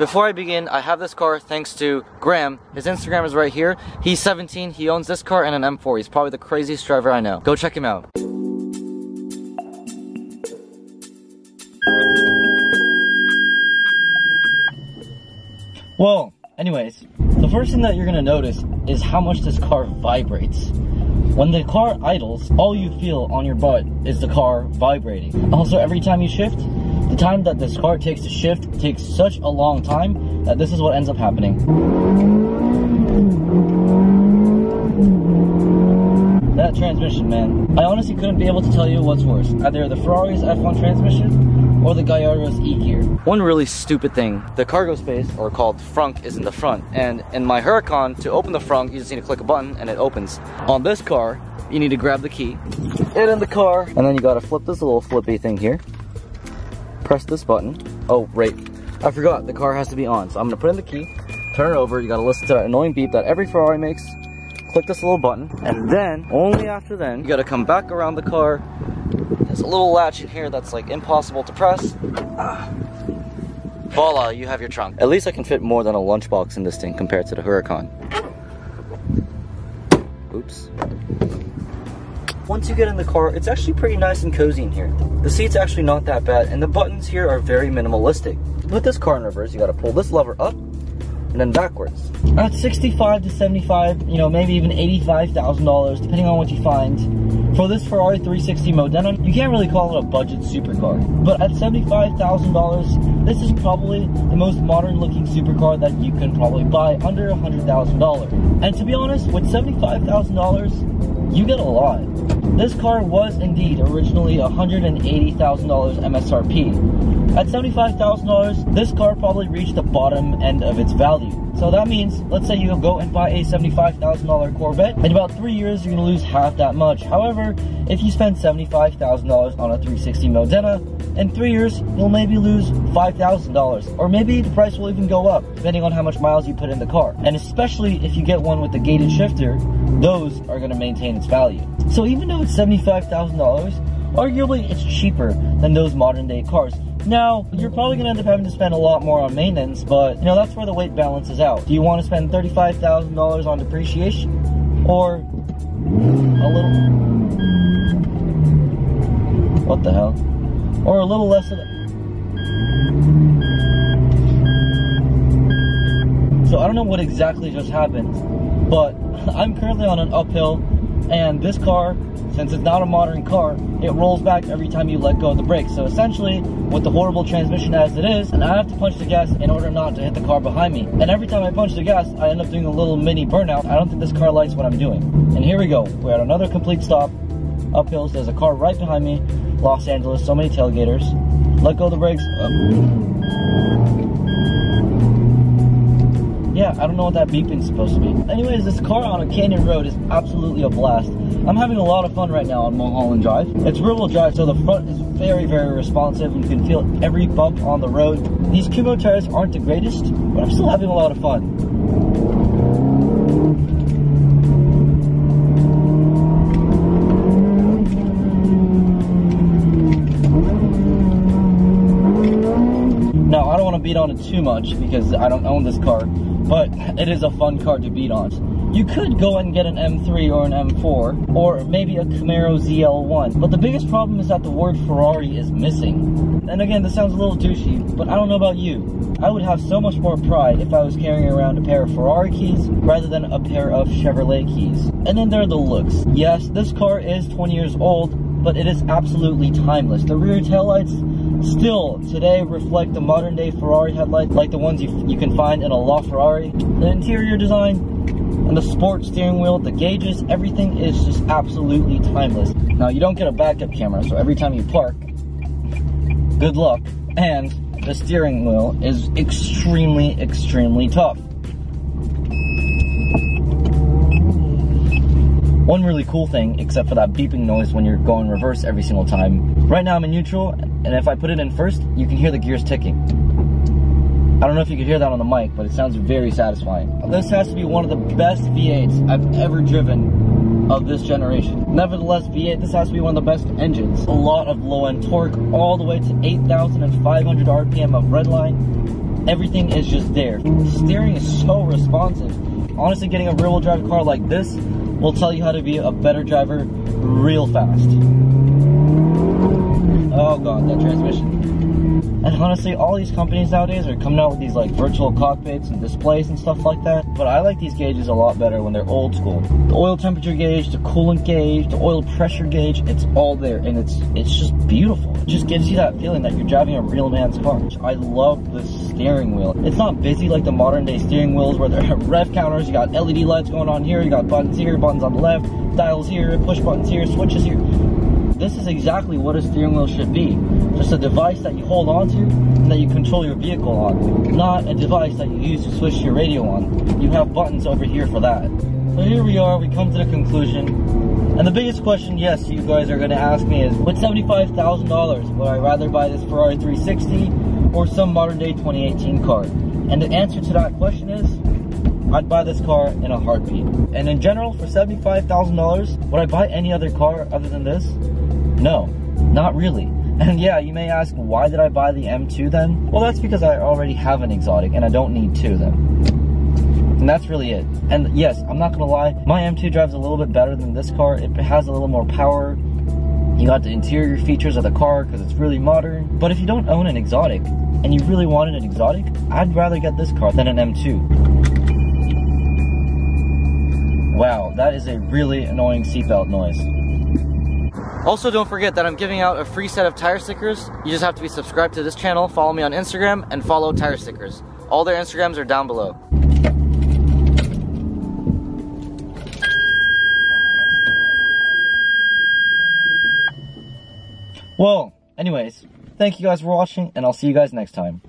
before I begin, I have this car thanks to Graham. His Instagram is right here. He's 17, he owns this car and an M4. He's probably the craziest driver I know. Go check him out. Well, anyways, the first thing that you're gonna notice is how much this car vibrates. When the car idles, all you feel on your butt is the car vibrating. Also, every time you shift, the time that this car takes to shift takes such a long time that this is what ends up happening. That transmission, man. I honestly couldn't be able to tell you what's worse, either the Ferrari's F1 transmission or the Gallardo's E-gear. One really stupid thing, the cargo space, or called frunk, is in the front, and in my Huracan, to open the frunk, you just need to click a button and it opens. On this car, you need to grab the key, get in the car, and then you gotta flip this little flippy thing here, press this button. Oh, right, I forgot, the car has to be on, so I'm gonna put in the key, turn it over, you gotta listen to that annoying beep that every Ferrari makes, click this little button, and then, only after then, you gotta come back around the car. There's a little latch in here that's like impossible to press. Voila, you have your trunk. At least I can fit more than a lunchbox in this thing compared to the Huracan. Oops. Once you get in the car, it's actually pretty nice and cozy in here. The seat's actually not that bad, and the buttons here are very minimalistic. With this car in reverse, you gotta pull this lever up, and then backwards. At 65 to 75, you know, maybe even $85,000, depending on what you find. For this Ferrari 360 Modena, you can't really call it a budget supercar. But at $75,000, this is probably the most modern looking supercar that you can probably buy under $100,000. And to be honest, with $75,000, you get a lot. This car was indeed originally $180,000 MSRP. At $75,000, this car probably reached the bottom end of its value. So that means, let's say you go and buy a $75,000 Corvette, in about 3 years you're gonna lose half that much. However, if you spend $75,000 on a 360 Modena, in 3 years you'll maybe lose $5,000, or maybe the price will even go up, depending on how much miles you put in the car. And especially if you get one with the gated shifter, those are gonna maintain its value. So even though it's $75,000, arguably it's cheaper than those modern day cars. Now, you're probably going to end up having to spend a lot more on maintenance, but, you know, that's where the weight balances out. Do you want to spend $35,000 on depreciation? Or a little... What the hell? Or a little less of it? So, I don't know what exactly just happened, but I'm currently on an uphill, and this car, since it's not a modern car, it rolls back every time you let go of the brakes. So essentially, with the horrible transmission as it is, and I have to punch the gas in order not to hit the car behind me. And every time I punch the gas, I end up doing a little mini burnout. I don't think this car likes what I'm doing. And here we go. We're at another complete stop. Uphills, there's a car right behind me. Los Angeles, so many tailgaters. Let go of the brakes. Yeah, I don't know what that beeping's supposed to be. Anyways, this car on a canyon road is absolutely a blast. I'm having a lot of fun right now on Mulholland Drive. It's rear-wheel drive, so the front is very, very responsive, and you can feel every bump on the road. These Kumo tires aren't the greatest, but I'm still having a lot of fun. Now, I don't want to beat on it too much because I don't own this car, but it is a fun car to beat on. You could go and get an M3 or an M4, or maybe a Camaro ZL1, but the biggest problem is that the word Ferrari is missing. And again, this sounds a little douchey, but I don't know about you. I would have so much more pride if I was carrying around a pair of Ferrari keys rather than a pair of Chevrolet keys. And then there are the looks. Yes, this car is 20 years old, but it is absolutely timeless. The rear taillights still today reflect the modern day Ferrari headlights, like the ones you can find in a LaFerrari. The interior design and the sport steering wheel, the gauges, everything is just absolutely timeless. Now, you don't get a backup camera, so every time you park, good luck. And the steering wheel is extremely, extremely tough. One really cool thing, except for that beeping noise when you're going reverse every single time. Right now I'm in neutral, and if I put it in first, you can hear the gears ticking. I don't know if you can hear that on the mic, but it sounds very satisfying. This has to be one of the best V8s I've ever driven of this generation. Nevertheless, V8, this has to be one of the best engines. A lot of low-end torque, all the way to 8,500 RPM of redline. Everything is just there. Steering is so responsive. Honestly, getting a rear-wheel drive car like this will tell you how to be a better driver real fast. Oh god, that transmission. And honestly, all these companies nowadays are coming out with these like virtual cockpits and displays and stuff like that. But I like these gauges a lot better when they're old school. The oil temperature gauge, the coolant gauge, the oil pressure gauge, it's all there, and it's just beautiful. It just gives you that feeling that you're driving a real man's car. I love the steering wheel. It's not busy like the modern day steering wheels where there are rev counters, you got LED lights going on here, you got buttons here, buttons on the left, dials here, push buttons here, switches here. This is exactly what a steering wheel should be. Just a device that you hold on to and that you control your vehicle on. Not a device that you use to switch your radio on. You have buttons over here for that. So here we are, we come to the conclusion. And the biggest question, yes, you guys are going to ask me is, with $75,000, would I rather buy this Ferrari 360 or some modern day 2018 car? And the answer to that question is, I'd buy this car in a heartbeat. And in general, for $75,000, would I buy any other car other than this? No, not really. And yeah, you may ask, why did I buy the M2 then? Well, that's because I already have an exotic and I don't need two of them. And that's really it. And yes, I'm not gonna lie, my M2 drives a little bit better than this car. It has a little more power. You got the interior features of the car because it's really modern. But if you don't own an exotic and you really wanted an exotic, I'd rather get this car than an M2. Wow, that is a really annoying seatbelt noise. Also, don't forget that I'm giving out a free set of tire stickers. You just have to be subscribed to this channel, follow me on Instagram, and follow Tire Stickers. All their Instagrams are down below. Well, anyways, thank you guys for watching, and I'll see you guys next time.